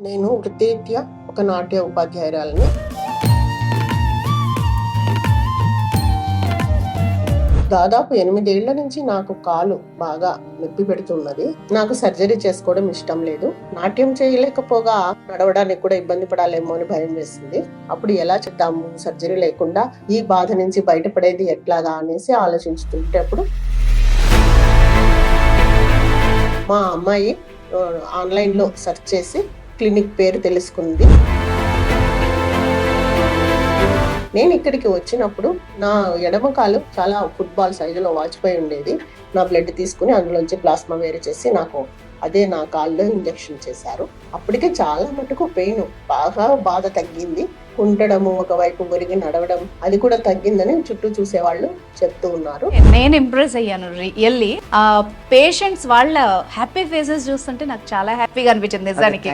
నేను వృత్తిరీత్యా ఒక నాట్య ఉపాధ్యాయురాలిని. దాదాపు 8 ఏళ్ల నుంచి నాకు కాలు బాగా నొప్పి పెడుతున్నది. నాకు సర్జరీ చేసుకోవడం ఇష్టం లేదు. నాట్యం చేయలేకపోగా నడవడానికి కూడా ఇబ్బంది పడాలేమో అని భయం వేసింది. అప్పుడు ఎలా చేద్దాము, సర్జరీ లేకుండా ఈ బాధ నుంచి బయటపడేది ఎట్లాగా అనేసి ఆలోచించుతుంటేప్పుడు మా అమ్మాయి ఆన్లైన్ లో సెర్చ్ చేసి క్లినిక్ పేరు తెలుసుకుంది. నేను ఇక్కడికి వచ్చినప్పుడు నా ఎడమ కాలు చాలా ఫుట్బాల్ సైజులో వాచిపోయి ఉండేది. నా బ్లడ్ తీసుకుని అందులోంచి ప్లాస్మా వేరు చేసి నాకు అదే నా కాల్లో ఇంజెక్షన్ చేశారు. అప్పటికే చాలా మటుకు పెయిన్ బాగా బాధ తగ్గింది. ఉండడము, ఒకవైపు ఒరిగి నడవడం అది కూడా తగ్గిందని చుట్టూ చూసేవాళ్ళు చెప్తూ ఉన్నారు. నేను ఇంప్రెస్ అయ్యాను రియల్లీ. ఆ పేషెంట్స్ వాళ్ళ హ్యాపీ ఫేసెస్ చూస్తుంటే నాకు చాలా హ్యాపీగా అనిపించింది నిజానికి.